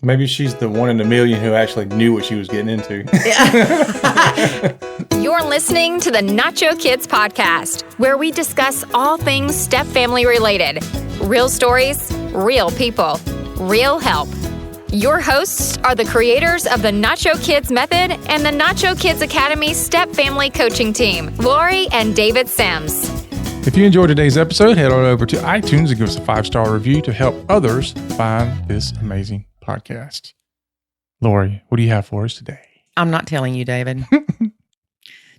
Maybe she's the one in a million who actually knew what she was getting into. You're listening to the Nacho Kids podcast, where we discuss all things step-family related. Real stories, real people, real help. Your hosts are the creators of the Nacho Kids Method and the Nacho Kids Academy Step Family Coaching Team, Lori and David Sims. If you enjoyed today's episode, head on over to iTunes and give us a 5-star review to help others find this amazing podcast. Lori, what do you have for us today? I'm not telling you, David.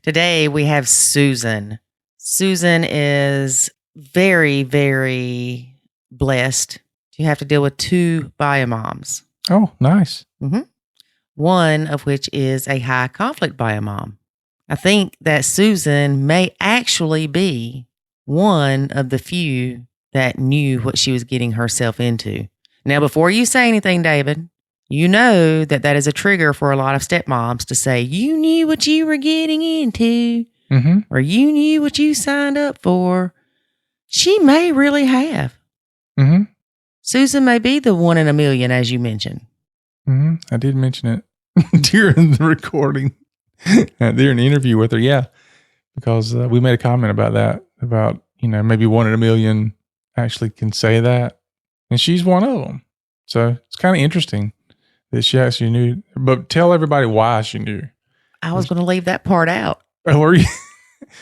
Today we have Susan. Susan is very, very blessed to have to deal with 2 bio moms. Oh, nice. Mm-hmm. One of which is a high conflict bio mom. I think that Susan may actually be one of the few that knew what she was getting herself into. Now, before you say anything, David, you know that is a trigger for a lot of stepmoms to say, you knew what you were getting into, or you knew what you signed up for. She may really have. Mm-hmm. Susan may be the one in a million, as you mentioned. Mm-hmm. I did mention it during the recording, during the interview with her. Yeah, because we made a comment about that, about, maybe 1 in a million actually can say that. And she's one of them. So it's kind of interesting that she actually knew. But tell everybody why she knew. I was going to leave that part out. Oh, were you?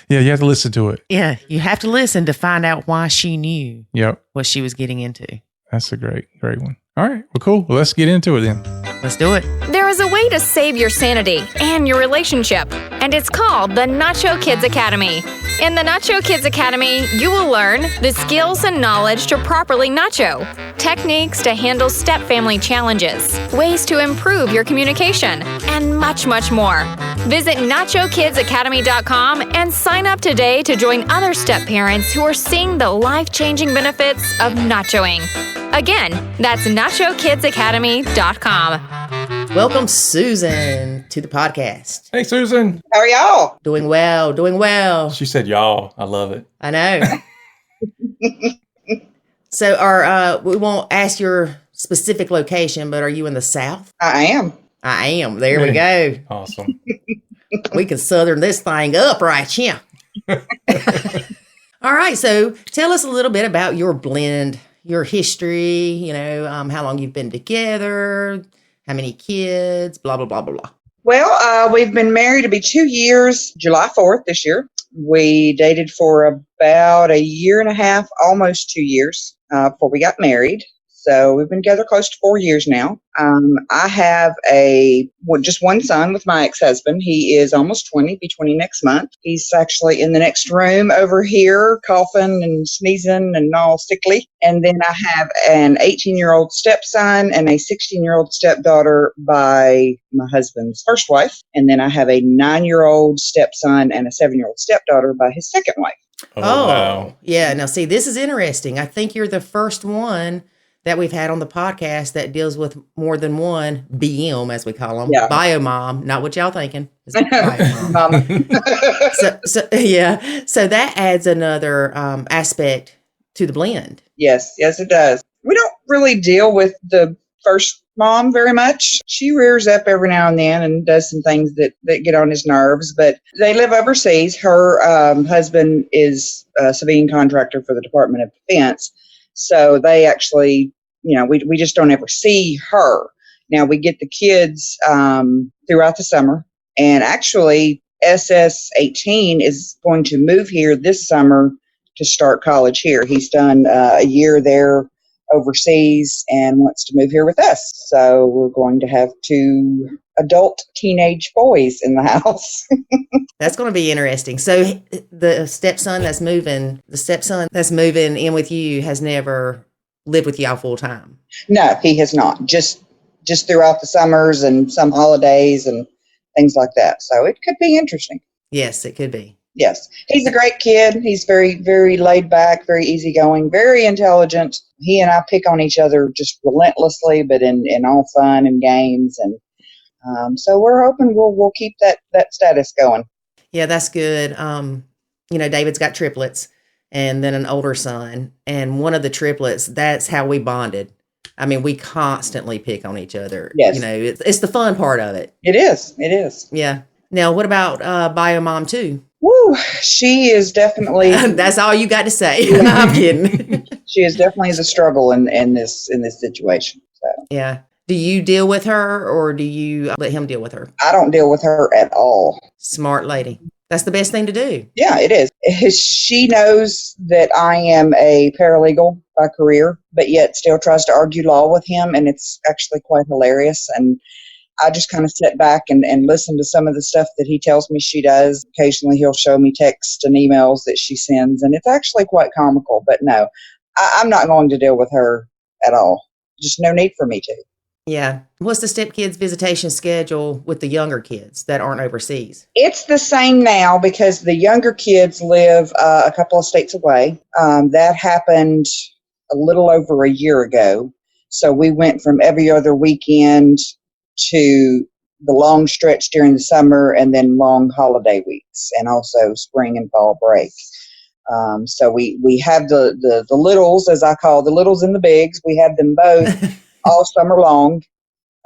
Yeah, you have to listen to it. Yeah, you have to listen to find out why she knew what she was getting into. That's a great one. All right, well, cool. Well, let's get into it then. Let's do it. There is a way to save your sanity and your relationship, and it's called the Nacho Kids Academy. In the Nacho Kids Academy, you will learn the skills and knowledge to properly nacho, techniques to handle step-family challenges, ways to improve your communication, and much, much more. Visit NachoKidsAcademy.com and sign up today to join other step parents who are seeing the life-changing benefits of nachoing. Again, that's NachoKidsAcademy.com. Welcome, Susan, to the podcast. Hey, Susan. How are y'all? Doing well. She said y'all. I love it. I know. So we won't ask your specific location, but are you in the South? I am. There we go. Awesome. We can southern this thing up right here. All right. So tell us a little bit about your blend, your history, how long you've been together, how many kids, blah, blah, blah, blah, blah. Well, we've been married to be 2 years, July 4th this year. We dated for about a year and a half, almost 2 years before we got married. So we've been together close to 4 years now. I have just one son with my ex-husband. He is almost 20, be 20 next month. He's actually in the next room over here, coughing and sneezing and all sickly. And then I have an 18-year-old stepson and a 16-year-old stepdaughter by my husband's first wife. And then I have a 9-year-old stepson and a 7-year-old stepdaughter by his second wife. Oh, wow. Yeah. Now, see, this is interesting. I think you're the first one that we've had on the podcast that deals with more than one BM, as we call them, bio mom, not what y'all thinking. It's bio mom. So that adds another aspect to the blend. Yes, it does. We don't really deal with the first mom very much. She rears up every now and then and does some things that get on his nerves, but they live overseas. Her husband is a civilian contractor for the Department of Defense. So they actually, we just don't ever see her. Now we get the kids throughout the summer, and actually SS18 is going to move here this summer to start college here. He's done a year there overseas and wants to move here with us. So we're going to have 2 adult teenage boys in the house. That's going to be interesting. So the stepson that's moving in with you has never lived with y'all full time? No, he has not. Just throughout the summers and some holidays and things like that. So it could be interesting. Yes, it could be. Yes. He's a great kid. He's very, very laid back, very easygoing, very intelligent. He and I pick on each other just relentlessly, but in all fun and games. And so we're hoping we'll keep that status going. Yeah, that's good. David's got triplets and then an older son. And one of the triplets, that's how we bonded. I mean, we constantly pick on each other. Yes. You know, it's the fun part of it. It is. It is. Yeah. Now, what about bio mom too? Woo, she is definitely. That's all you got to say. I'm kidding. She is definitely the struggle in this situation. So. Yeah. Do you deal with her or do you let him deal with her? I don't deal with her at all. Smart lady. That's the best thing to do. Yeah, it is. She knows that I am a paralegal by career, but yet still tries to argue law with him, and it's actually quite hilarious. And I just kind of sit back and listen to some of the stuff that he tells me she does. Occasionally he'll show me texts and emails that she sends, and it's actually quite comical. But no, I'm not going to deal with her at all. Just no need for me to. Yeah. What's the stepkids visitation schedule with the younger kids that aren't overseas? It's the same now because the younger kids live a couple of states away. That happened a little over a year ago. So we went from every other weekend to the long stretch during the summer and then long holiday weeks and also spring and fall break. So we have the littles, as I call the littles and the bigs. We have them both all summer long.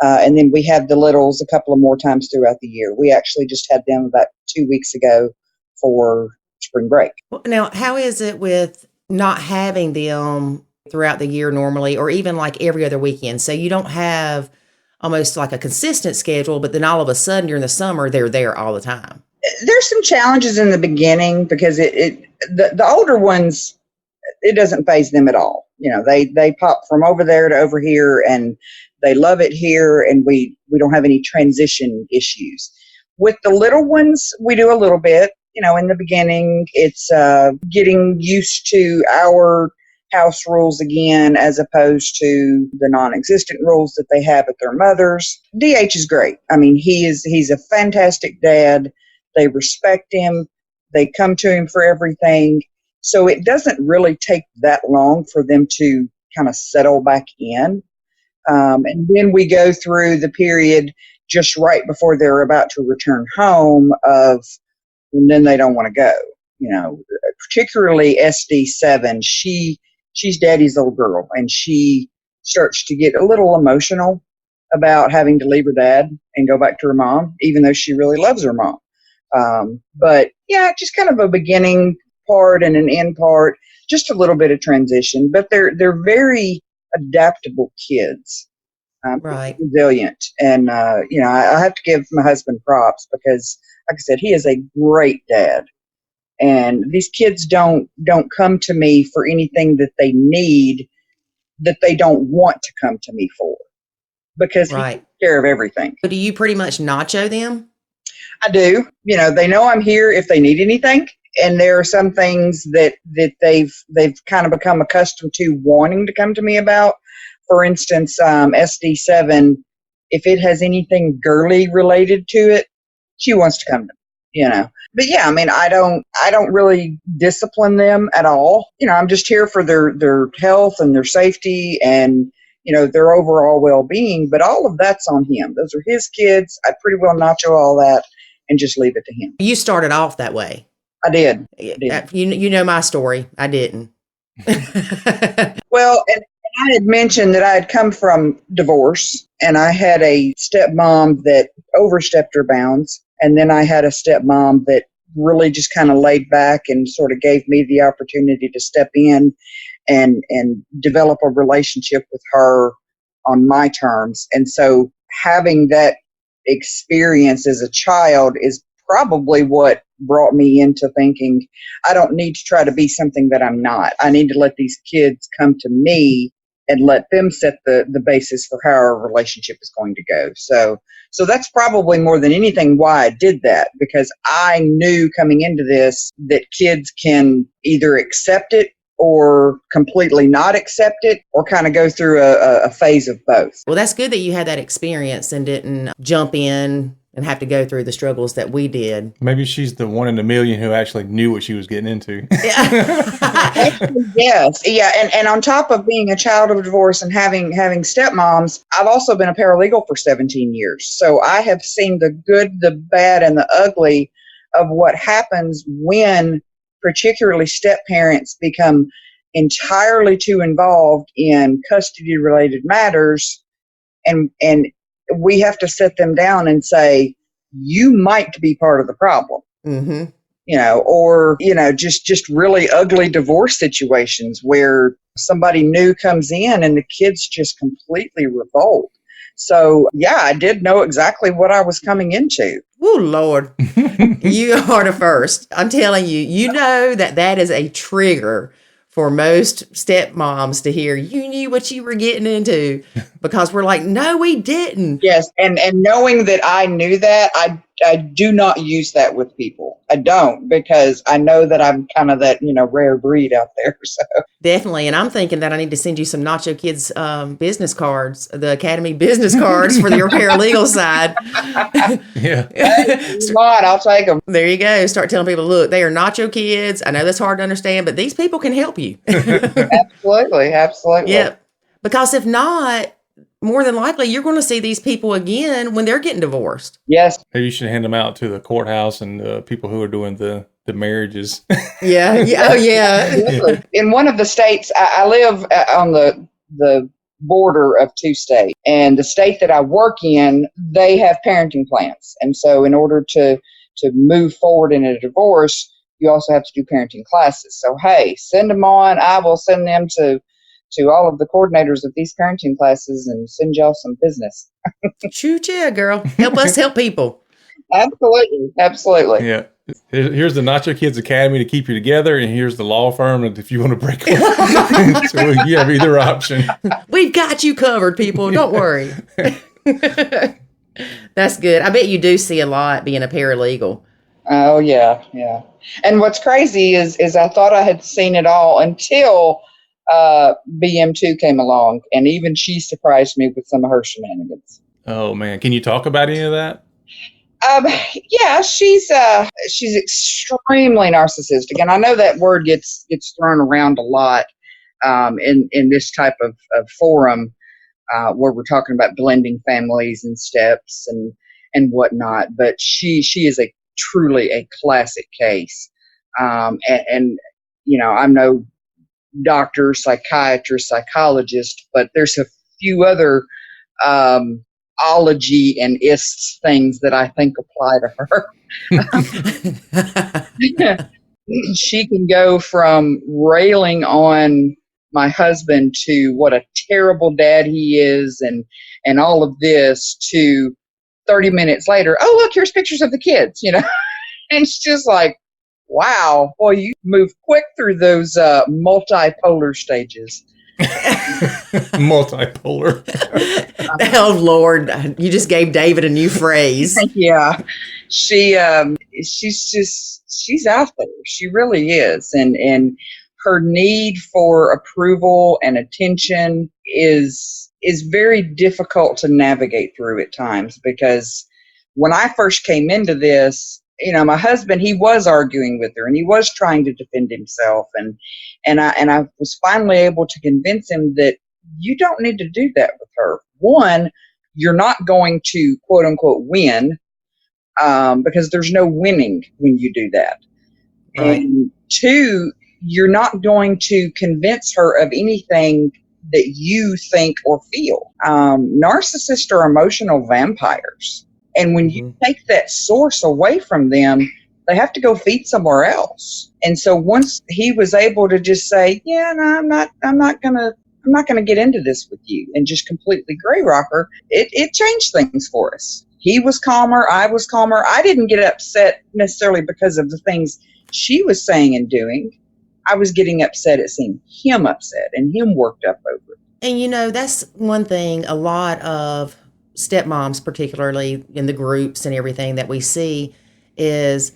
And then we have the littles a couple of more times throughout the year. We actually just had them about 2 weeks ago for spring break. Now, how is it with not having them throughout the year normally, or even like every other weekend? So you don't have almost like a consistent schedule, but then all of a sudden during the summer, they're there all the time. There's some challenges in the beginning because the older ones, it doesn't faze them at all. You know, they pop from over there to over here and they love it here, and we don't have any transition issues. With the little ones, we do a little bit. You know, in the beginning, it's getting used to our house rules again, as opposed to the non-existent rules that they have at their mother's. DH is great. I mean, he's a fantastic dad. They respect him. They come to him for everything. So it doesn't really take that long for them to kind of settle back in. And then we go through the period just right before they're about to return home and then they don't want to go. You know, particularly SD7, she's daddy's little girl, and she starts to get a little emotional about having to leave her dad and go back to her mom, even though she really loves her mom. But yeah, just kind of a beginning part and an end part, just a little bit of transition, but they're very adaptable kids, Right. resilient. And, you know, I have to give my husband props because, like I said, he is a great dad. And these kids don't come to me for anything that they need that they don't want to come to me for, because he takes care of everything. So do you pretty much nacho them? I do. You know, they know I'm here if they need anything. And there are some things that they've kind of become accustomed to wanting to come to me about. For instance, SD7, if it has anything girly related to it, she wants to come to me, you know. But yeah, I mean, I don't really discipline them at all. You know, I'm just here for their health and their safety and, you know, their overall well-being. But all of that's on him. Those are his kids. I pretty well nacho all that and just leave it to him. You started off that way. I did. You know my story. I didn't. Well, and I had mentioned that I had come from divorce, and I had a stepmom that overstepped her bounds, and then I had a stepmom that really just kind of laid back and sort of gave me the opportunity to step in and develop a relationship with her on my terms. And so having that experience as a child is probably what brought me into thinking I don't need to try to be something that I'm not. I need to let these kids come to me and let them set the basis for how our relationship is going to go. So that's probably more than anything why I did that, because I knew coming into this that kids can either accept it or completely not accept it, or kind of go through a phase of both. Well, that's good that you had that experience and didn't jump in and have to go through the struggles that we did. Maybe she's the one in a million who actually knew what she was getting into. Actually, yes. Yeah. And on top of being a child of divorce and having stepmoms, I've also been a paralegal for 17 years. So I have seen the good, the bad, and the ugly of what happens when particularly step parents become entirely too involved in custody related matters, and we have to sit them down and say, you might be part of the problem. Mm-hmm. Or just really ugly divorce situations where somebody new comes in and the kids just completely revolt. So yeah, I did know exactly what I was coming into. Oh, Lord. You are the first. I'm telling you, that is a trigger for most stepmoms to hear you knew what you were getting into, because we're like, no, we didn't. Yes. And knowing that I knew that, I do not use that with people. I don't, because I know that I'm kind of that, rare breed out there. So definitely. And I'm thinking that I need to send you some Nacho Kids business cards, the Academy business cards for your paralegal side. Yeah. Come on, I'll take them. There you go. Start telling people, look, they are Nacho Kids. I know that's hard to understand, but these people can help you. Absolutely. Absolutely. Yep. Because if not, more than likely, you're going to see these people again when they're getting divorced. Yes. Maybe you should hand them out to the courthouse and people who are doing the marriages. Yeah. Oh, yeah. In one of the states, I live on the border of two states, and the state that I work in, they have parenting plans. And so in order to move forward in a divorce, you also have to do parenting classes. So, hey, send them on. I will send them to all of the coordinators of these parenting classes and send y'all some business. Shoot, yeah, girl. Help us help people. Absolutely. Absolutely. Yeah. Here's the Nacho Kids Academy to keep you together, and here's the law firm if you want to break up. So you have either option. We've got you covered, people. Don't worry. That's good. I bet you do see a lot being a paralegal. Oh, yeah. Yeah. And what's crazy is I thought I had seen it all until BM2 came along, and even she surprised me with some of her shenanigans. Oh man, can you talk about any of that? Yeah, she's extremely narcissistic, and I know that word gets thrown around a lot in this type of forum where we're talking about blending families and steps and whatnot. But she is truly a classic case, and I'm no doctor, psychiatrist, psychologist, but there's a few other ology and ists things that I think apply to her. She can go from railing on my husband to what a terrible dad he is and all of this, to 30 minutes later, oh, look, here's pictures of the kids, and it's just like, wow, boy, you move quick through those multipolar stages. Multipolar. Oh, Lord. You just gave David a new phrase. Yeah. She's out there. She really is. And her need for approval and attention is very difficult to navigate through at times, because when I first came into this, my husband, he was arguing with her and he was trying to defend himself. And I was finally able to convince him that you don't need to do that with her. One, you're not going to quote unquote win, because there's no winning when you do that. Right. And two, you're not going to convince her of anything that you think or feel. Narcissists are emotional vampires. And when you take that source away from them, they have to go feed somewhere else. And so once he was able to just say, yeah, no, I'm not gonna get into this with you, and just completely gray rock her, it changed things for us. He was calmer, I was calmer. I didn't get upset necessarily because of the things she was saying and doing. I was getting upset at seeing him upset and him worked up over it. And that's one thing a lot of stepmoms, particularly in the groups and everything that we see, is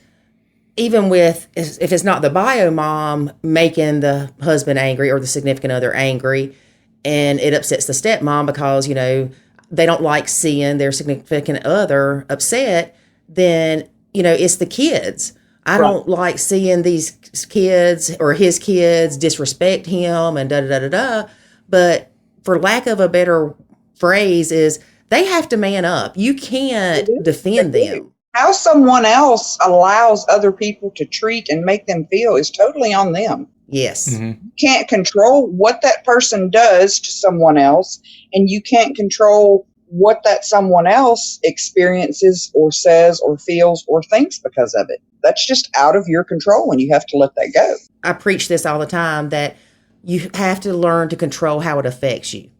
even with, if it's not the bio mom making the husband angry or the significant other angry, and it upsets the stepmom because, they don't like seeing their significant other upset, then, it's the kids. I don't like seeing these kids or his kids disrespect him and da-da-da-da-da. But for lack of a better phrase is, they have to man up. You can't defend them. How someone else allows other people to treat and make them feel is totally on them. Yes. Mm-hmm. You can't control what that person does to someone else, and you can't control what that someone else experiences or says or feels or thinks because of it. That's just out of your control, and you have to let that go. I preach this all the time, that you have to learn to control how it affects you.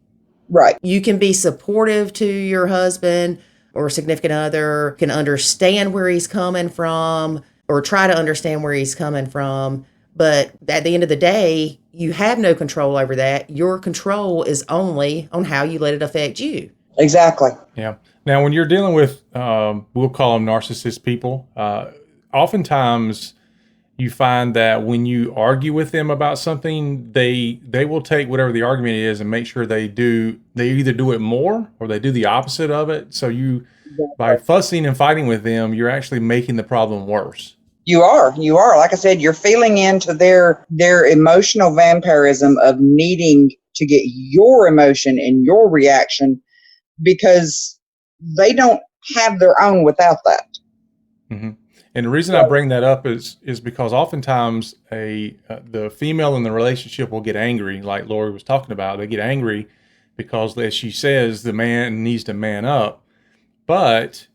Right. You can be supportive to your husband or significant other, can understand where he's coming from or try to understand where he's coming from. But at the end of the day, you have no control over that. Your control is only on how you let it affect you. Exactly. Yeah. Now, when you're dealing with, we'll call them narcissist people, oftentimes you find that when you argue with them about something, they will take whatever the argument is and make sure they either do it more or they do the opposite of it. So by fussing and fighting with them, you're actually making the problem worse. You are. Like I said, you're feeling into their emotional vampirism of needing to get your emotion and your reaction because they don't have their own without that. Mm-hmm. And the reason I bring that up is because oftentimes the female in the relationship will get angry, like Lori was talking about. They get angry because, as she says, the man needs to man up. But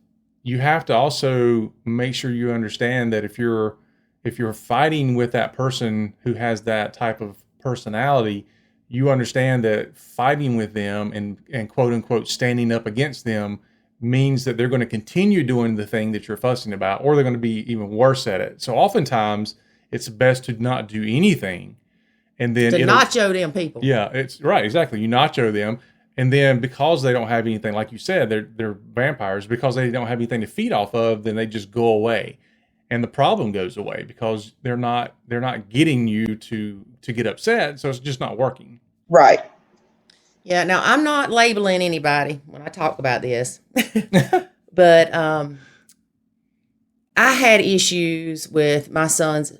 you have to also make sure you understand that if you're fighting with that person who has that type of personality, you understand that fighting with them and quote unquote standing up against them means that they're going to continue doing the thing that you're fussing about, or they're going to be even worse at it. So oftentimes it's best to not do anything. And then to nacho them people. Yeah, it's right. Exactly. You nacho them. And then because they don't have anything, like you said, they're vampires, because they don't have anything to feed off of, then they just go away. And the problem goes away because they're not getting you to get upset. So it's just not working. Right. Yeah. Now, I'm not labeling anybody when I talk about this, but I had issues with my son's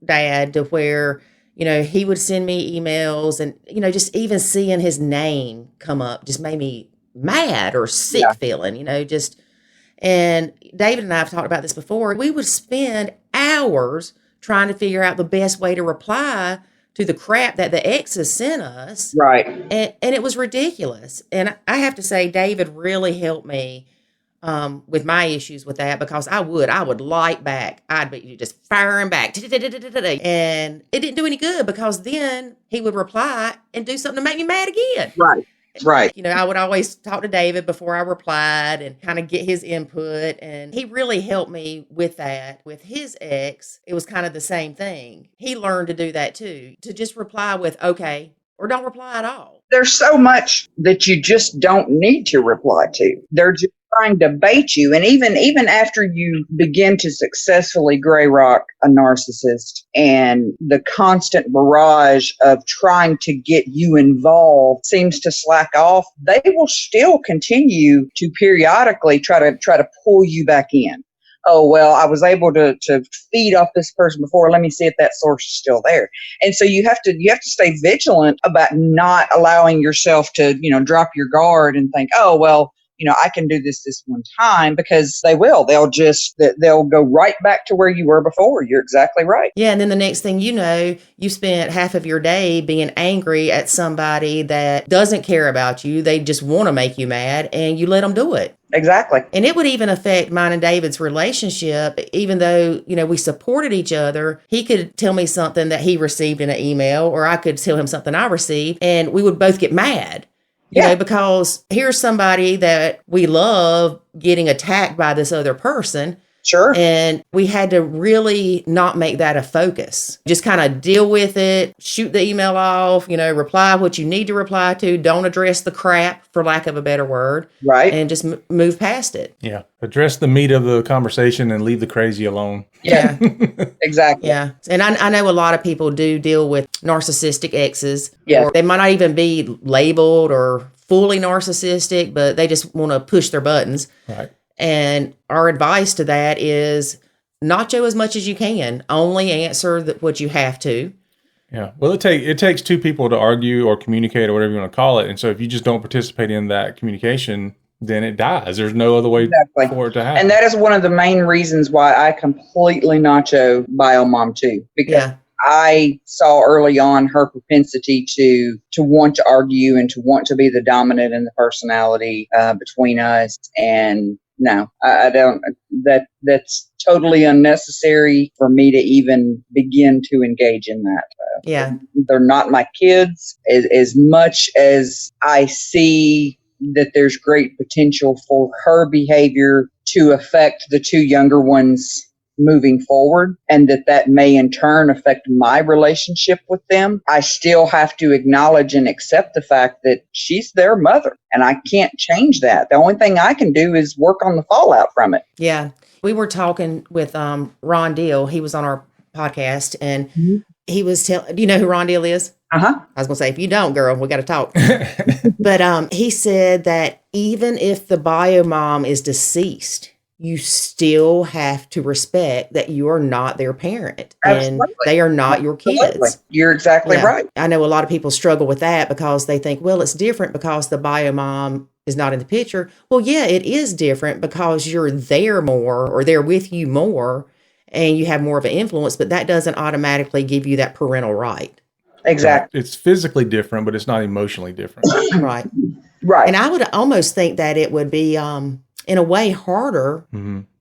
dad to where, he would send me emails and, just even seeing his name come up just made me mad or sick feeling, and David and I have talked about this before. We would spend hours trying to figure out the best way to reply to the crap that the exes sent us. Right. And it was ridiculous. And I have to say, David really helped me with my issues with that, because I would light back. I'd be just firing back. And it didn't do any good, because then he would reply and do something to make me mad again. Right. Right. I would always talk to David before I replied and kind of get his input. And he really helped me with that. With his ex, it was kind of the same thing. He learned to do that too, to just reply with okay, or don't reply at all. There's so much that you just don't need to reply to. They're just trying to bait you. And even after you begin to successfully gray rock a narcissist, and the constant barrage of trying to get you involved seems to slack off, they will still continue to periodically try to pull you back in. Oh, well, I was able to feed off this person before. Let me see if that source is still there. And so you have to stay vigilant about not allowing yourself to, drop your guard and think, oh, well, I can do this one time, because they will. They'll go right back to where you were before. You're exactly right. Yeah. And then the next thing you know, you spent half of your day being angry at somebody that doesn't care about you. They just want to make you mad, and you let them do it. Exactly. And it would even affect mine and David's relationship, even though, we supported each other. He could tell me something that he received in an email, or I could tell him something I received, and we would both get mad. Because here's somebody that we love getting attacked by this other person. Sure. And we had to really not make that a focus. Just kind of deal with it, shoot the email off, reply what you need to reply to. Don't address the crap, for lack of a better word. Right. And just move past it. Yeah. Address the meat of the conversation and leave the crazy alone. Yeah. Exactly. Yeah. And I know a lot of people do deal with narcissistic exes. Yeah. Or they might not even be labeled or fully narcissistic, but they just want to push their buttons. Right. And our advice to that is nacho as much as you can. Only answer what you have to. Yeah. Well, it takes two people to argue or communicate or whatever you want to call it. And so if you just don't participate in that communication, then it dies. There's no other way for it to happen. And that is one of the main reasons why I completely nacho bio mom too. Because I saw early on her propensity to want to argue and to want to be the dominant in the personality between us. And no, I don't. That's totally unnecessary for me to even begin to engage in that. Yeah. They're not my kids. As much as I see that there's great potential for her behavior to affect the two younger ones moving forward, and that may in turn affect my relationship with them, I still have to acknowledge and accept the fact that she's their mother, and I can't change that. The only thing I can do is work on the fallout from it. Yeah. We were talking with Ron Deal. He was on our podcast, and he was telling, do you know who Ron Deal is? Uh-huh. I was going to say, if you don't, girl, we got to talk. But he said that even if the bio mom is deceased, you still have to respect that you are not their parent. Absolutely. And they are not your kids. Absolutely. You're exactly right. I know a lot of people struggle with that because they think, well, it's different because the bio mom is not in the picture. Well, yeah, it is different because you're there more, or they're with you more, and you have more of an influence, but that doesn't automatically give you that parental right. Exactly. It's physically different, but it's not emotionally different. Right. Right. And I would almost think that it would be, in a way, harder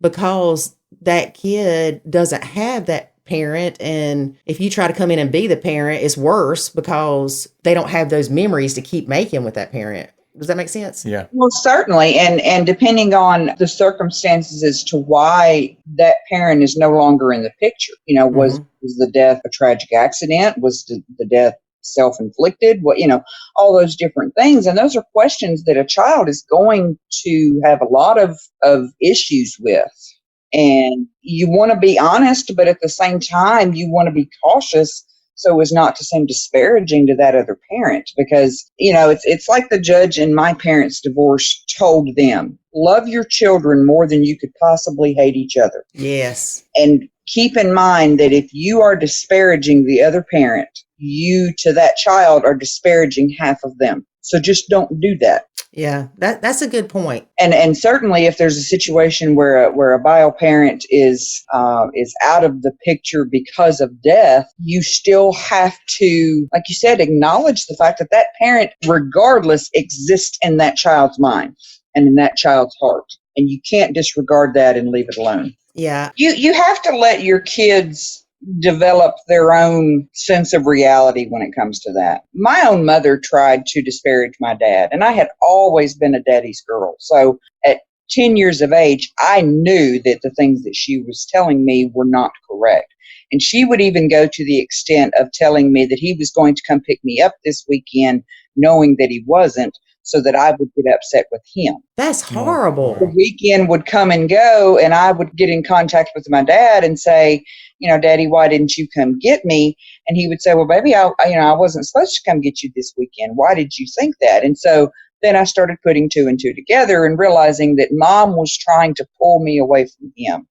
because that kid doesn't have that parent. And if you try to come in and be the parent, it's worse because they don't have those memories to keep making with that parent. Does that make sense? Yeah. Well, certainly. And depending on the circumstances as to why that parent is no longer in the picture, was the death a tragic accident? Was the death self-inflicted? All those different things. And those are questions that a child is going to have a lot of issues with. And you want to be honest, but at the same time, you want to be cautious so as not to seem disparaging to that other parent. Because, it's like the judge in my parents' divorce told them, love your children more than you could possibly hate each other. Yes. And keep in mind that if you are disparaging the other parent, you to that child are disparaging half of them. So just don't do that. Yeah, that's a good point. And certainly if there's a situation where a bio parent is out of the picture because of death, you still have to, like you said, acknowledge the fact that parent, regardless, exists in that child's mind and in that child's heart. And you can't disregard that and leave it alone. Yeah. You have to let your kids develop their own sense of reality when it comes to that. My own mother tried to disparage my dad, and I had always been a daddy's girl. So at 10 years of age, I knew that the things that she was telling me were not correct. And she would even go to the extent of telling me that he was going to come pick me up this weekend, knowing that he wasn't, so that I would get upset with him. That's horrible. The weekend would come and go, and I would get in contact with my dad and say, Daddy, why didn't you come get me? And he would say, well, baby, I wasn't supposed to come get you this weekend. Why did you think that? And so then I started putting two and two together and realizing that mom was trying to pull me away from him.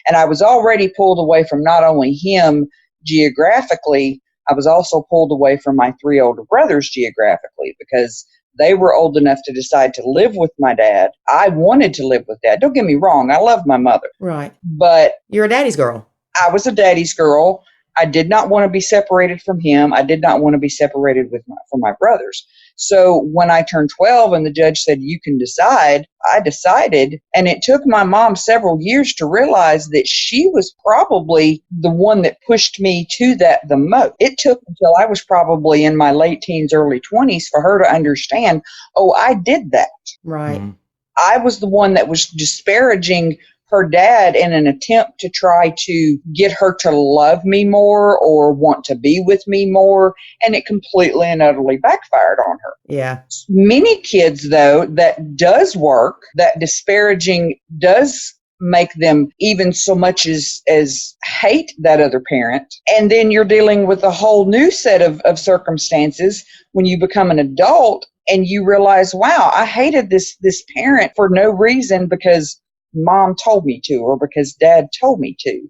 And I was already pulled away from not only him geographically, I was also pulled away from my three older brothers geographically because they were old enough to decide to live with my dad. I wanted to live with dad. Don't get me wrong. I love my mother. Right. But you're a daddy's girl. I was a daddy's girl. I did not want to be separated from him. I did not want to be separated from my brothers. So when I turned 12 and the judge said, you can decide, I decided. And it took my mom several years to realize that she was probably the one that pushed me to that the most. It took until I was probably in my late teens, early 20s for her to understand, oh, I did that. Right. Mm-hmm. I was the one that was disparaging her dad in an attempt to try to get her to love me more or want to be with me more. And it completely and utterly backfired on her. Yeah. Many kids, though, that does work, that disparaging does make them even so much as hate that other parent. And then you're dealing with a whole new set of circumstances when you become an adult and you realize, wow, I hated this parent for no reason because mom told me to, or because dad told me to.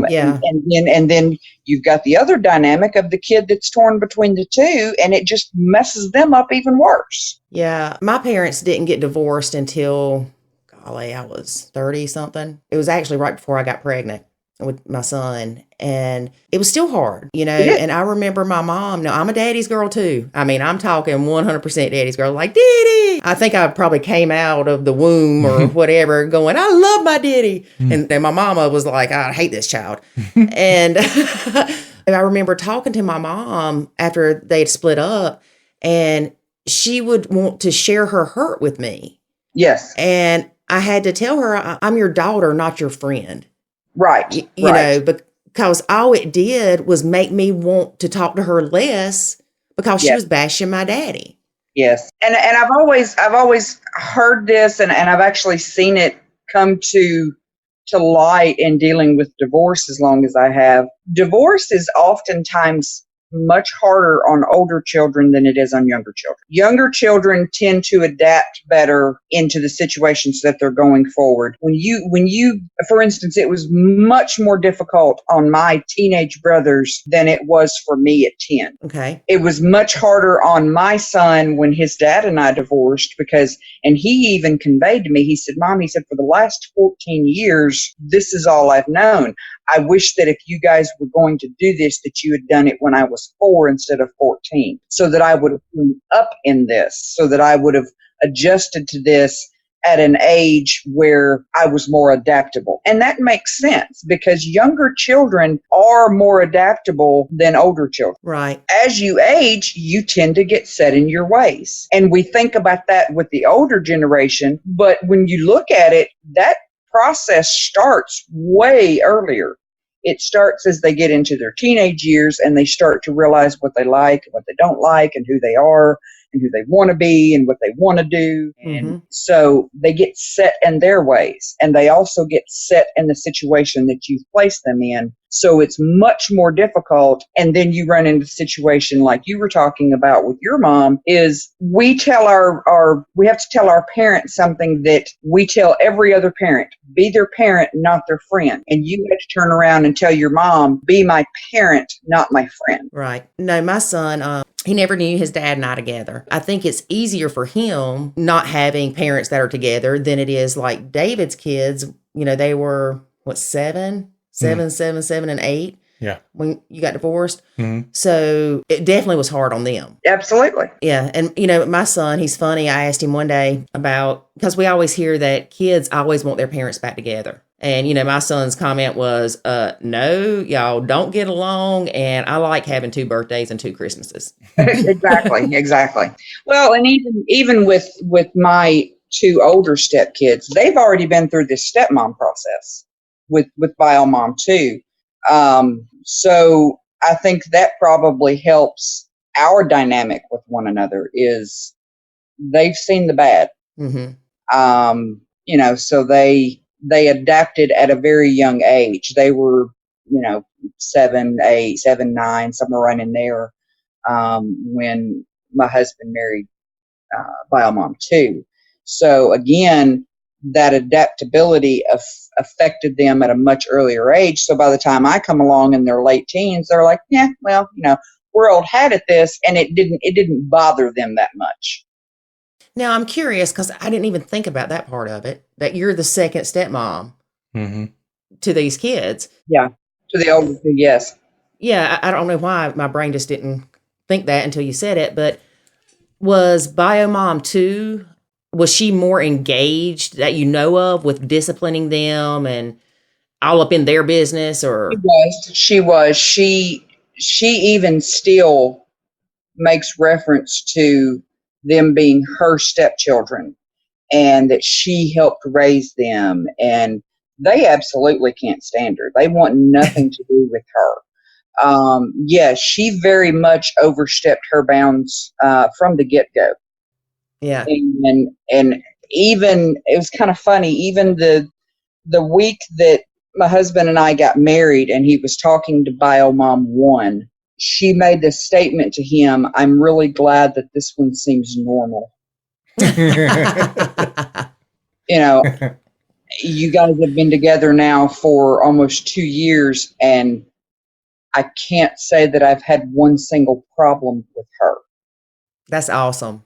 Yeah. And then you've got the other dynamic of the kid that's torn between the two, and it just messes them up even worse. Yeah. My parents didn't get divorced until, golly, I was 30 something. It was actually right before I got pregnant. with my son, and it was still hard, you know. It is. And I remember my mom. Now, I'm a daddy's girl too. I mean, I'm talking 100% daddy's girl, like daddy. I think I probably came out of the womb or whatever going, I love my daddy. And then my mama was like, I hate this child. And and I remember talking to my mom after they'd split up, and she would want to share her hurt with me. Yes. And I had to tell her, I'm your daughter, not your friend. Right. You know, because all it did was make me want to talk to her less because she was bashing my daddy. Yes. And I've always heard this, and I've actually seen it come to light in dealing with divorce as long as I have. Divorce is oftentimes much harder on older children than it is on younger children. Younger children tend to adapt better into the situations that they're going forward. When you, for instance, it was much more difficult on my teenage brothers than it was for me at 10. Okay. It was much harder on my son when his dad and I divorced and he even conveyed to me, he said, Mom, he said, for the last 14 years, this is all I've known. I wish that if you guys were going to do this, that you had done it when I was 4 instead of 14, so that I would have grown up in this, so that I would have adjusted to this at an age where I was more adaptable. And that makes sense because younger children are more adaptable than older children. Right. As you age, you tend to get set in your ways. And we think about that with the older generation, but when you look at it, that process starts way earlier. It starts as they get into their teenage years and they start to realize what they like and what they don't like and who they are and who they want to be and what they want to do. And so they get set in their ways, and they also get set in the situation that you've placed them in. So it's much more difficult. And then you run into a situation like you were talking about with your mom is we tell we have to tell our parents something that we tell every other parent, be their parent, not their friend. And you had to turn around and tell your mom, be my parent, not my friend. Right. No, my son, he never knew his dad and I together. I think it's easier for him not having parents that are together than it is like David's kids. You know, they were, seven, and 8. Yeah. When you got divorced. So it definitely was hard on them. Absolutely. Yeah. And, you know, my son, he's funny. I asked him one day because we always hear that kids always want their parents back together. And, you know, my son's comment was, no, y'all don't get along. And I like having 2 birthdays and 2 Christmases. Exactly. Well, and even with my 2 older stepkids, they've already been through this stepmom process with bio mom too. So I think that probably helps our dynamic with one another is they've seen the bad. You know, so they adapted at a very young age. They were, 7, 8, 7, 9, somewhere right in there, when my husband married, bio mom too. So again, that adaptability affected them at a much earlier age. So by the time I come along in their late teens, they're like, yeah, well, we're old hat at this, and it didn't bother them that much. Now I'm curious because I didn't even think about that part of it, that you're the second stepmom to these kids. Yeah, to the older two, yes. Yeah, I don't know why my brain just didn't think that until you said it, but was bio mom too? Was she more engaged that you know of with disciplining them and all up in their business? Or She was. She even still makes reference to them being her stepchildren and that she helped raise them, and they absolutely can't stand her. They want nothing to do with her. She very much overstepped her bounds from the get-go. Yeah. And even, it was kind of funny, even the week that my husband and I got married and he was talking to bio mom 1, she made this statement to him, I'm really glad that this one seems normal. You guys have been together now for almost 2 years, and I can't say that I've had one single problem with her. That's awesome.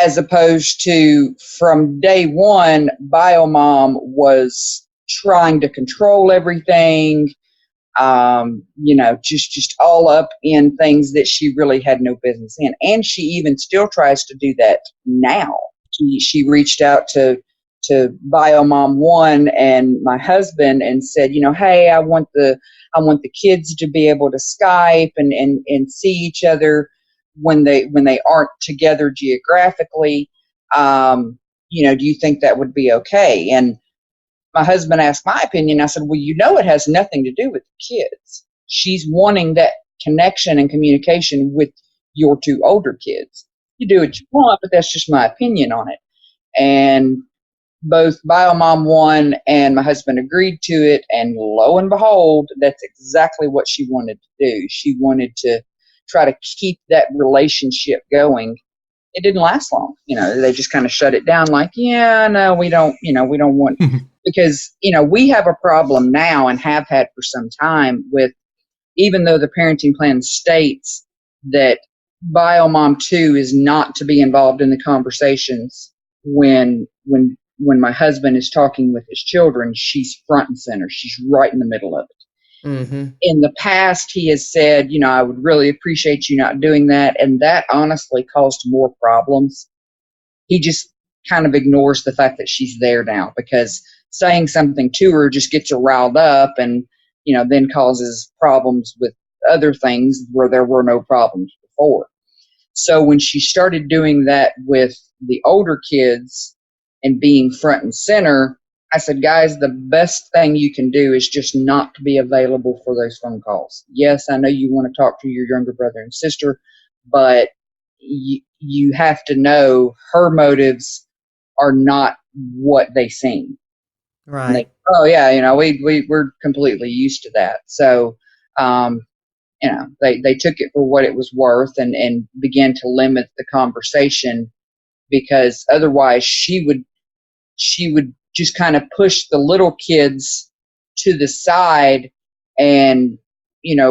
As opposed to from day one, bio mom was trying to control everything, just all up in things that she really had no business in. And she even still tries to do that now. She reached out to Biomom One and my husband and said, hey, I want the kids to be able to Skype and see each other when they aren't together geographically. Do you think that would be okay? And my husband asked my opinion. I said, well, it has nothing to do with the kids. She's wanting that connection and communication with your two older kids. You do what you want, but that's just my opinion on it. And both Biomom One and my husband agreed to it. And lo and behold, that's exactly what she wanted to do. She wanted to try to keep that relationship going. It didn't last long. They just kind of shut it down like, yeah, no, we don't want, because, we have a problem now and have had for some time with, even though the parenting plan states that Biomom 2 is not to be involved in the conversations when my husband is talking with his children, she's front and center. She's right in the middle of it. Mm-hmm. In the past, he has said, I would really appreciate you not doing that. And that honestly caused more problems. He just kind of ignores the fact that she's there now, because saying something to her just gets her riled up and, then causes problems with other things where there were no problems before. So when she started doing that with the older kids and being front and center, I said, guys, the best thing you can do is just not to be available for those phone calls. Yes, I know you want to talk to your younger brother and sister, but you have to know her motives are not what they seem. Right. We're completely used to that. So, they took it for what it was worth and began to limit the conversation, because otherwise she would just kind of push the little kids to the side and,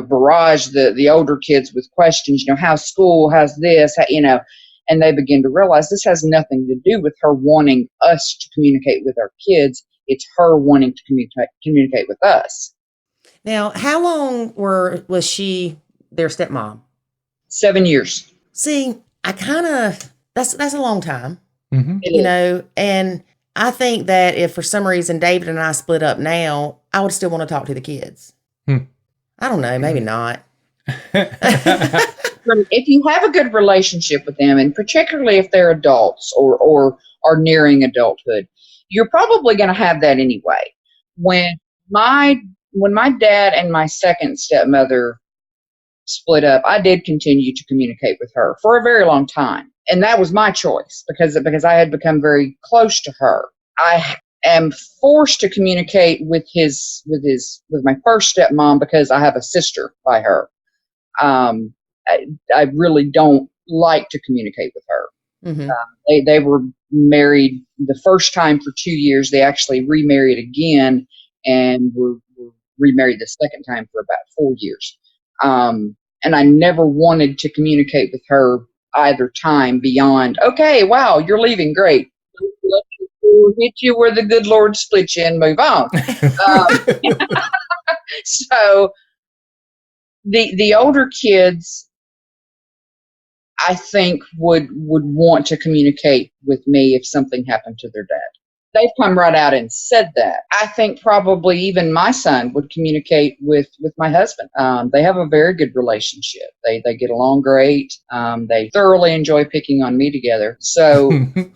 barrage the older kids with questions, how's school, how's this, and they begin to realize this has nothing to do with her wanting us to communicate with our kids. It's her wanting to communicate with us. Now, how long was she their stepmom? 7 years. See, that's a long time, Mm-hmm. And I think that if for some reason David and I split up now, I would still want to talk to the kids. I don't know, maybe not. If you have a good relationship with them, and particularly if they're adults or are nearing adulthood, you're probably going to have that anyway. When my dad and my second stepmother split up, I did continue to communicate with her for a very long time. And that was my choice because I had become very close to her. I am forced to communicate with my first stepmom because I have a sister by her. I really don't like to communicate with her. Mm-hmm. They were married the first time for 2 years. They actually remarried again and were remarried the second time for about 4 years. And I never wanted to communicate with her either time beyond, okay, wow, you're leaving, great. Hit you where the good Lord split you and move on. So the older kids, I think, would want to communicate with me if something happened to their dad. They've come right out and said that. I think probably even my son would communicate with my husband. They have a very good relationship. They get along great. They thoroughly enjoy picking on me together. So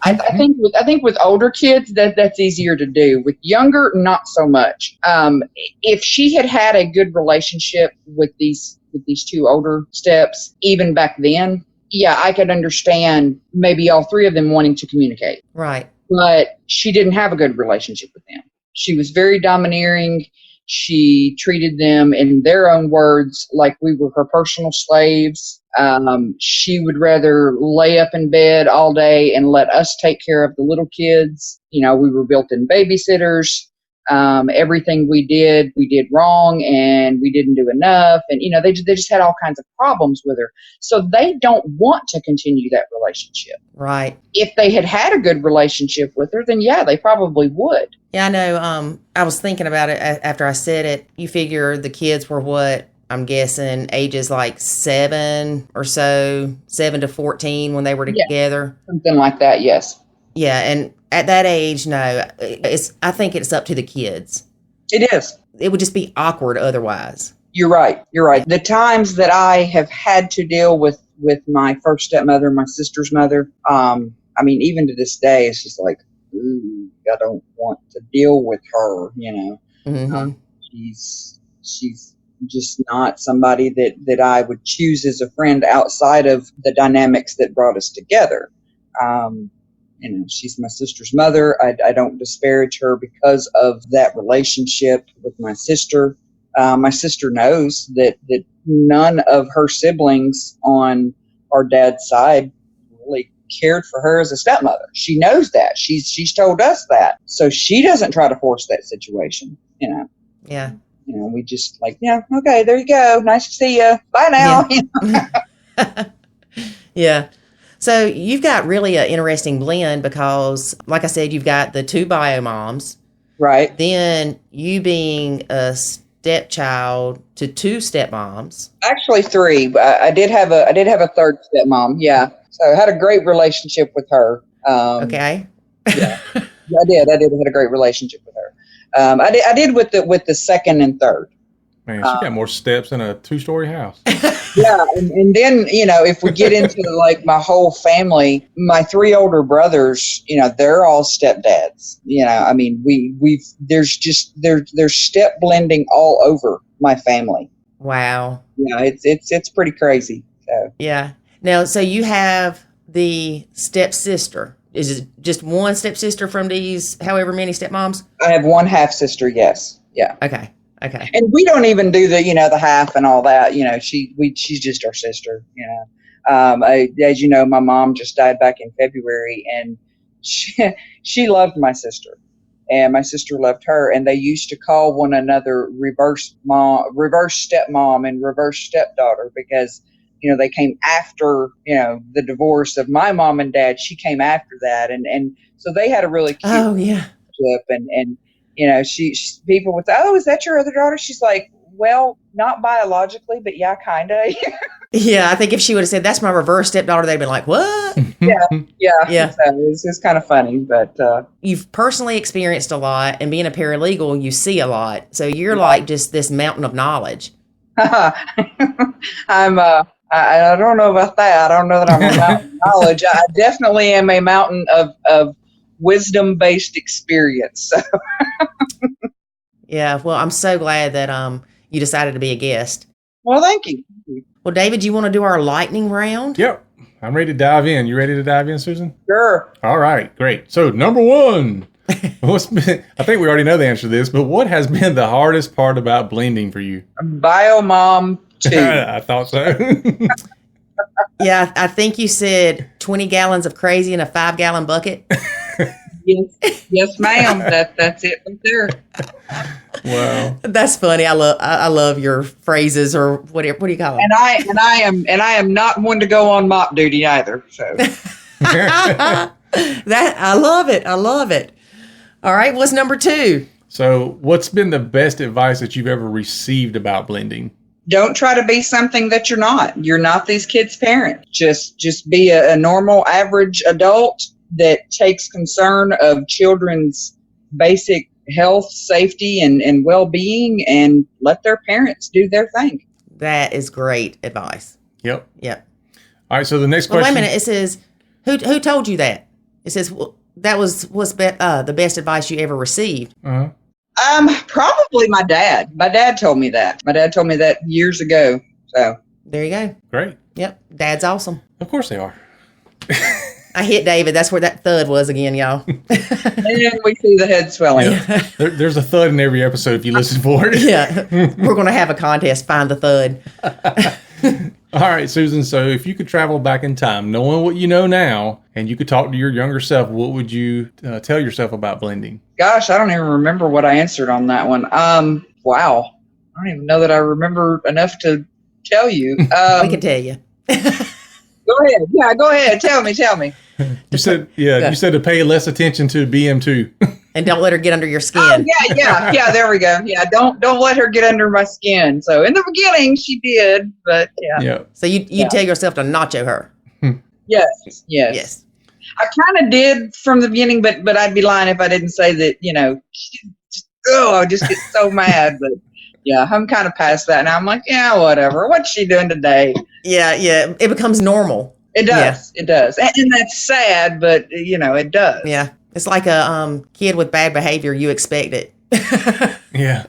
I think with older kids that's easier to do. With younger, not so much. If she had a good relationship with these two older steps, even back then, yeah, I could understand maybe all three of them wanting to communicate. Right. But she didn't have a good relationship with them. She was very domineering. She treated them, in their own words, like we were her personal slaves. She would rather lay up in bed all day and let us take care of the little kids. We were built-in babysitters. everything we did wrong, and we didn't do enough. And, they just had all kinds of problems with her. So they don't want to continue that relationship. Right. If they had a good relationship with her, then yeah, they probably would. Yeah, I know. I was thinking about it after I said it. You figure the kids were what? I'm guessing ages like 7 or so, 7 to 14 when they were together. Something like that, yes. Yeah, and at that age, no, I think it's up to the kids. It is. It would just be awkward otherwise. You're right. The times that I have had to deal with my first stepmother, my sister's mother, even to this day, it's just like, ooh, I don't want to deal with her, Mm-hmm. She's just not somebody that I would choose as a friend outside of the dynamics that brought us together. She's my sister's mother. I don't disparage her because of that relationship with my sister. My sister knows that none of her siblings on our dad's side really cared for her as a stepmother. She knows that. She's told us that. So she doesn't try to force that situation, Yeah. We just like, yeah, okay, there you go. Nice to see you. Bye now. Yeah. Yeah. So you've got really an interesting blend because, like I said, you've got the 2 bio moms. Right. Then you being a stepchild to 2 stepmoms. Actually 3. I did have a third stepmom. Yeah. So I had a great relationship with her. Okay. Yeah, I did. I had a great relationship with her. I did with the second and third. Man, she got more steps than a 2-story house. Yeah, and then if we get into like my whole family, my 3 older brothers, they're all stepdads. There's step blending all over my family. Wow. Yeah, it's pretty crazy. So. Yeah. Now, so you have the stepsister. Is it just one stepsister from these however many stepmoms? I have one half sister. Yes. Yeah. Okay. And we don't even do the half and all that. She's just our sister. As you know, my mom just died back in February, and she loved my sister, and my sister loved her, and they used to call one another reverse stepmom, and reverse stepdaughter because they came after the divorce of my mom and dad. She came after that, and so they had a really cute relationship, and. People would say, "Oh, is that your other daughter?" She's like, "Well, not biologically, but yeah, kind of." Yeah, I think if she would have said, "That's my reverse stepdaughter," they'd been like, "What?" Yeah. So it's kind of funny, but you've personally experienced a lot, and being a paralegal, you see a lot. So you're like just this mountain of knowledge. I don't know about that. I don't know that I'm a mountain of knowledge. I definitely am a mountain of wisdom-based experience. So. Yeah, well, I'm so glad that you decided to be a guest. Well, thank you. Well, David, you want to do our lightning round? Yep. I'm ready to dive in. You ready to dive in, Susan? Sure. All right, great. So, number 1, I think we already know the answer to this, but what has been the hardest part about blending for you? Biomom 2. I thought so. Yeah, I think you said 20 gallons of crazy in a 5-gallon bucket. Yes, ma'am. That's it right there. Wow, that's funny. I love your phrases, or what do you call them? And I am not one to go on mop duty either. So that I love it. All right, what's number 2? So, what's been the best advice that you've ever received about blending? Don't try to be something that you're not. You're not these kids' parent. Just be a normal, average adult that takes concern of children's basic health, safety, and well-being, and let their parents do their thing. That is great advice. Yep. All right, so the next question. Wait a minute. It says, who told you that? It says, well, that was the best advice you ever received. Uh-huh. Probably my dad. My dad told me that. My dad told me that years ago. So there you go. Great. Yep. Dad's awesome. Of course they are. I hit David. That's where that thud was again, y'all. And we see the head swelling. Yeah. There's a thud in every episode if you listen for it. Yeah. We're going to have a contest. Find the thud. All right, Susan. So if you could travel back in time, knowing what you know now, and you could talk to your younger self, what would you tell yourself about blending? Gosh, I don't even remember what I answered on that one. Wow. I don't even know that I remember enough to tell you. We can tell you. Go ahead. Yeah, go ahead. Tell me. You said, you said to pay less attention to BM2. And don't let her get under your skin. Oh, yeah. There we go. Yeah, don't let her get under my skin. So in the beginning, she did, but yeah. So you tell yourself to nacho her. Yes. I kind of did from the beginning, but I'd be lying if I didn't say that. I just get so mad. But yeah, I'm kind of past that now. I'm like, yeah, whatever. What's she doing today? Yeah. It becomes normal. It does. Yeah. It does. And that's sad, but it does. Yeah. It's like a kid with bad behavior. You expect it. Yeah.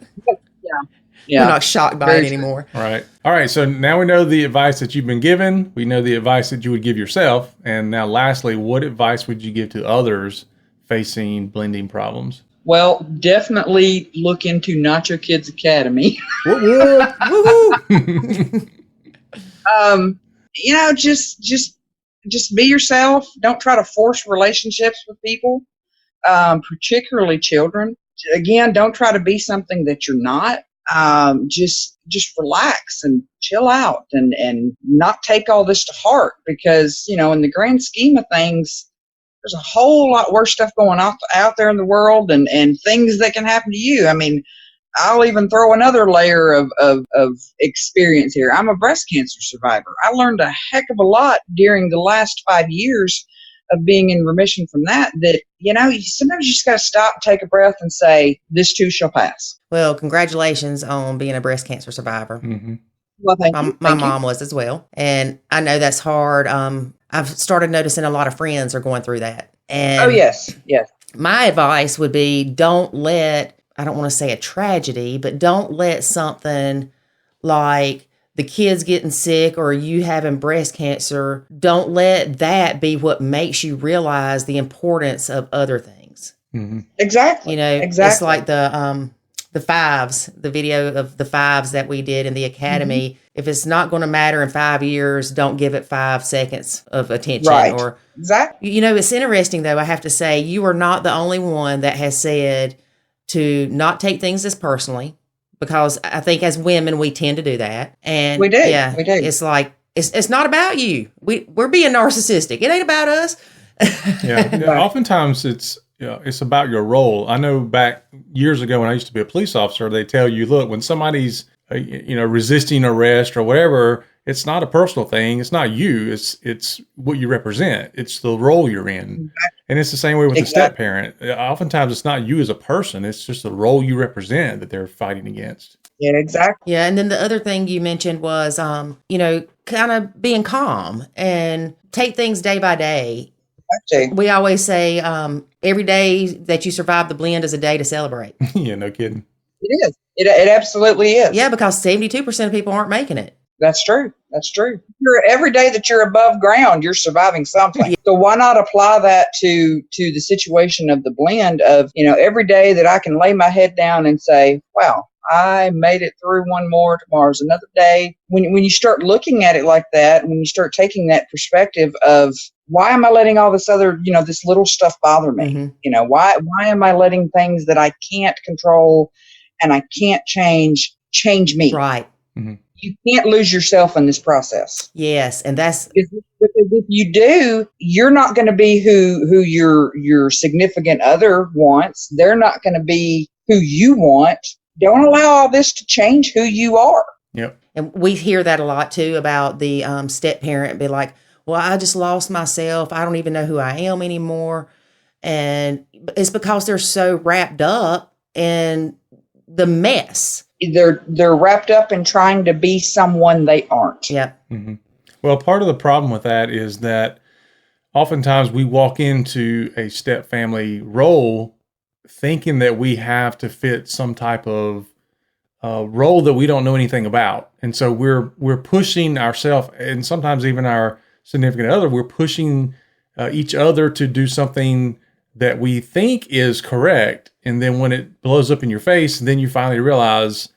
You're not shocked by it anymore. Right. All right. So now we know the advice that you've been given. We know the advice that you would give yourself. And now lastly, what advice would you give to others facing blending problems? Well, definitely look into Nacho Kids Academy. Just be yourself. Don't try to force relationships with people, particularly children. Again, don't try to be something that you're not. Just relax and chill out and not take all this to heart, because, in the grand scheme of things, there's a whole lot worse stuff going on out there in the world, and things that can happen to you. I mean, I'll even throw another layer of experience here. I'm a breast cancer survivor. I learned a heck of a lot during the last 5 years of being in remission from that, sometimes you just got to stop, take a breath, and say, this too shall pass. Well, congratulations on being a breast cancer survivor. Mm-hmm. Well, thank you. My mom was as well. And I know that's hard. I've started noticing a lot of friends are going through that. And oh, yes. My advice would be, don't let, I don't want to say a tragedy, but don't let something like the kids getting sick or you having breast cancer, don't let that be what makes you realize the importance of other things. Mm-hmm. Exactly. It's like the fives, the video of the fives that we did in the academy. Mm-hmm. If it's not going to matter in 5 years, don't give it 5 seconds of attention. Right. Or exactly. It's interesting though. I have to say, you are not the only one that has said to not take things as personally, because I think as women, we tend to do that. And we do. Yeah, we do. It's like, it's not about you. We're being narcissistic. It ain't about us. Yeah. Oftentimes it's about your role. I know back years ago when I used to be a police officer, they tell you, look, when somebody's, resisting arrest or whatever, it's not a personal thing. It's not you. It's what you represent. It's the role you're in. And it's the same way with the step parent. Oftentimes it's not you as a person. It's just the role you represent that they're fighting against. Yeah, exactly. Yeah. And then the other thing you mentioned was, kind of being calm and take things day by day. We always say every day that you survive the blend is a day to celebrate. Yeah, no kidding. It is. It absolutely is. Yeah, because 72% of people aren't making it. That's true. Every day that you're above ground, you're surviving something. So why not apply that to the situation of the blend of, every day that I can lay my head down and say, wow, I made it through one more. Tomorrow's another day. When you start looking at it like that, when you start taking that perspective of, why am I letting all this other, this little stuff bother me? Mm-hmm. Why am I letting things that I can't control and I can't change me? Right. Mm-hmm. You can't lose yourself in this process. Yes, and that's because if you do, you're not going to be who your significant other wants. They're not going to be who you want. Don't allow all this to change who you are. Yep. And we hear that a lot too about the step parent be like, well, I just lost myself. I don't even know who I am anymore. And it's because they're so wrapped up in the mess. They're wrapped up in trying to be someone they aren't. Yeah. Mm-hmm. Well, part of the problem with that is that oftentimes we walk into a step family role thinking that we have to fit some type of role that we don't know anything about. And so we're pushing ourselves, and sometimes even our significant other, we're pushing each other to do something that we think is correct. And then when it blows up in your face, then you finally realize,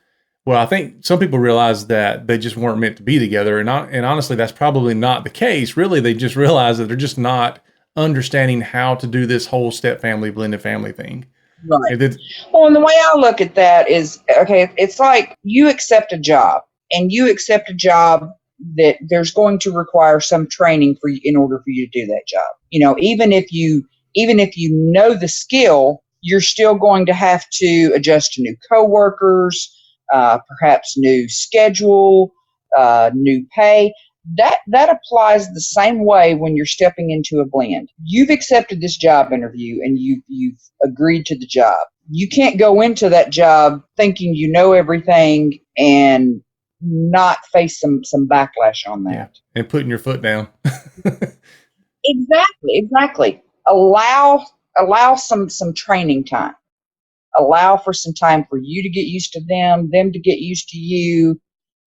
Well, I think some people realize that they just weren't meant to be together. And honestly, that's probably not the case. Really, they just realize that they're just not understanding how to do this whole step family, blended family thing. Right. Well, and the way I look at that is, okay, it's like you accept a job, and you accept a job that there's going to require some training for you in order for you to do that job. Even if you know the skill, you're still going to have to adjust to new coworkers, perhaps new schedule, new pay. That applies the same way when you're stepping into a blend. You've accepted this job interview and you've agreed to the job. You can't go into that job thinking you know everything and not face some backlash on that. Yeah. And putting your foot down. Exactly. Allow some training time. Allow for some time for you to get used to them to get used to you.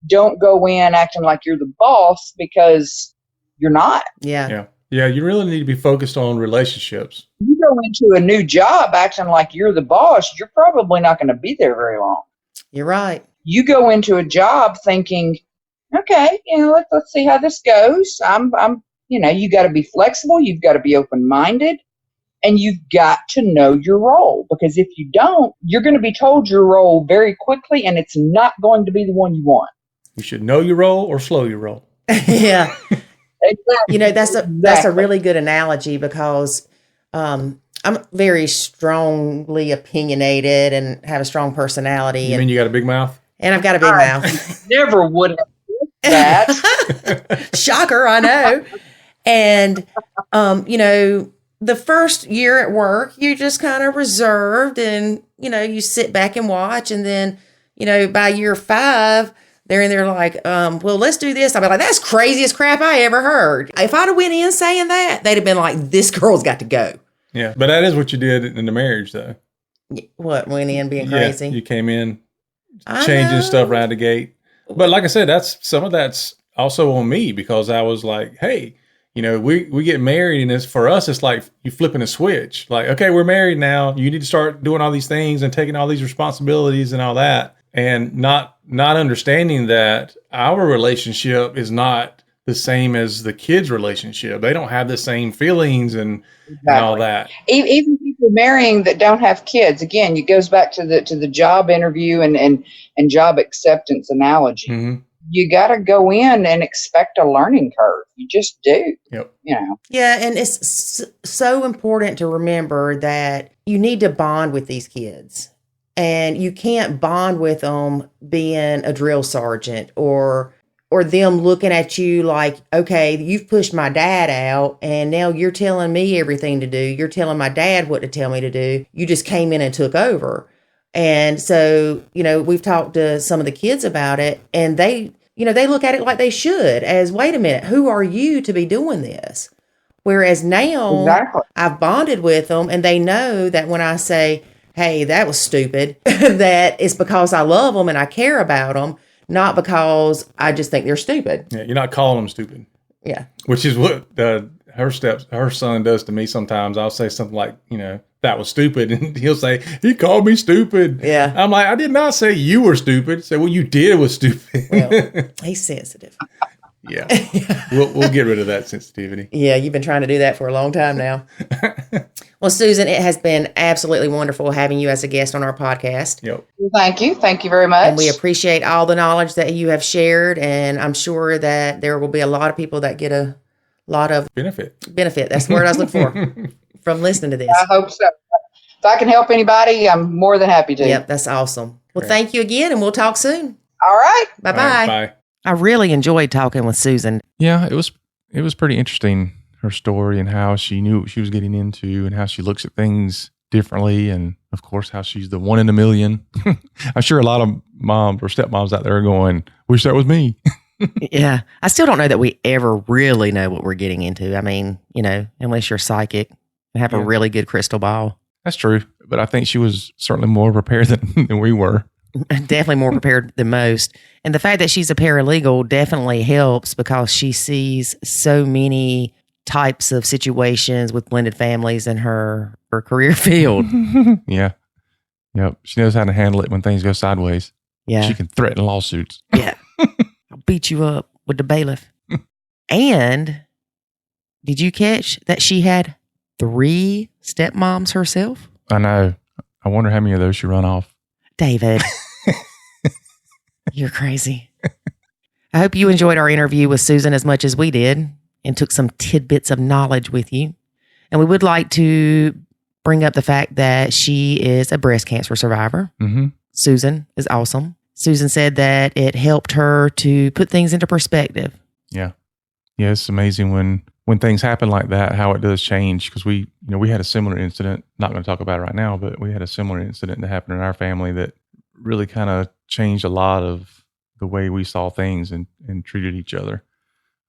Don't go in acting like you're the boss, because you're not. Yeah. You really need to be focused on relationships. You go into a new job acting like you're the boss, you're probably not going to be there very long. You're right. You go into a job thinking, okay, let's see how this goes. You got to be flexible. You've got to be open-minded, and you've got to know your role, because if you don't, you're going to be told your role very quickly, and it's not going to be the one you want. You should know your role or slow your role. Yeah. Exactly. That's a really good analogy, because I'm very strongly opinionated and have a strong personality. You mean you got a big mouth? And I've got a big mouth. Never would have that. Shocker, I know. And, the first year at work, you're just kind of reserved and, you sit back and watch. And then, by year 5, they're in there like, well, let's do this. I'll be like, that's craziest crap I ever heard. If I'd have went in saying that, they'd have been like, this girl's got to go. Yeah. But that is what you did in the marriage, though. What, went in being crazy? You came in changing stuff right out the gate. But like I said, some of that's also on me, because I was like, hey, we get married, and for us, it's like you flipping a switch. Like, okay, we're married now. You need to start doing all these things and taking all these responsibilities and all that. And not understanding that our relationship is not the same as the kids' relationship. They don't have the same feelings and all that. Even people marrying that don't have kids, again, it goes back to the job interview and job acceptance analogy. Mm-hmm. You got to go in and expect a learning curve. You just do. Yep. Yeah, and it's so important to remember that you need to bond with these kids. And you can't bond with them being a drill sergeant or them looking at you like, okay, you've pushed my dad out and now you're telling me everything to do. You're telling my dad what to tell me to do. You just came in and took over. And so, we've talked to some of the kids about it, and they look at it like they should, as, wait a minute, who are you to be doing this? Whereas now I've bonded with them, and they know that when I say, hey, that was stupid, that it's because I love them and I care about them, not because I just think they're stupid. Yeah, you're not calling them stupid. Yeah. Which is what her son does to me sometimes. I'll say something like, that was stupid. And he'll say, he called me stupid. Yeah. I'm like, I did not say you were stupid. Say, what you did was stupid. Well, he's sensitive. Yeah. We'll get rid of that sensitivity. Yeah, you've been trying to do that for a long time now. Well, Susan, it has been absolutely wonderful having you as a guest on our podcast. Yep. Thank you. Thank you very much. And we appreciate all the knowledge that you have shared. And I'm sure that there will be a lot of people that get a lot of benefit. That's the word I was looking for from listening to this. I hope so. If I can help anybody, I'm more than happy to. Yep, that's awesome. Well, Thank you again, and we'll talk soon. All right. Bye-bye. All right, bye. I really enjoyed talking with Susan. Yeah, it was pretty interesting, her story and how she knew what she was getting into and how she looks at things differently, and of course how she's the one in a million. I'm sure a lot of moms or stepmoms out there are going, wish that was me. Yeah. I still don't know that we ever really know what we're getting into. I mean, unless you're psychic and have a really good crystal ball. That's true. But I think she was certainly more prepared than we were. Definitely more prepared than most. And the fact that she's a paralegal definitely helps, because she sees so many types of situations with blended families in her career field. Yeah. Yep. She knows how to handle it when things go sideways. Yeah. She can threaten lawsuits. Yeah. I'll beat you up with the bailiff. And did you catch that she had 3 stepmoms herself? I know. I wonder how many of those she run off. David, you're crazy. I hope you enjoyed our interview with Susan as much as we did and took some tidbits of knowledge with you. And we would like to bring up the fact that she is a breast cancer survivor. Mm-hmm. Susan is awesome. Susan said that it helped her to put things into perspective. Yeah. Yeah, it's amazing when things happen like that, how it does change. Because we had a similar incident, not going to talk about it right now, but we had a similar incident that happened in our family that really kind of changed a lot of the way we saw things and treated each other.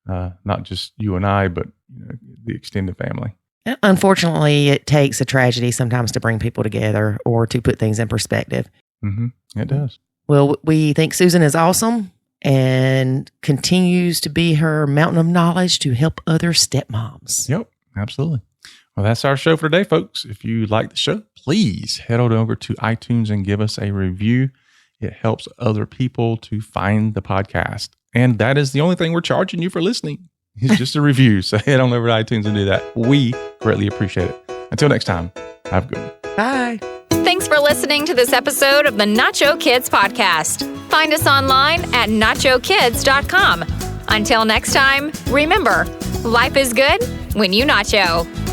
Not just you and I, but the extended family. Unfortunately, it takes a tragedy sometimes to bring people together or to put things in perspective. Mm-hmm. It does. Well, we think Susan is awesome and continues to be her mountain of knowledge to help other stepmoms. Yep, absolutely. Well, that's our show for today, folks. If you like the show, please head on over to iTunes and give us a review. It helps other people to find the podcast. And that is the only thing we're charging you for listening. It's just a review. So head on over to iTunes and do that. We greatly appreciate it. Until next time, have a good one. Bye. Thanks for listening to this episode of the Nacho Kids Podcast. Find us online at nachokids.com. Until next time, remember, life is good when you nacho.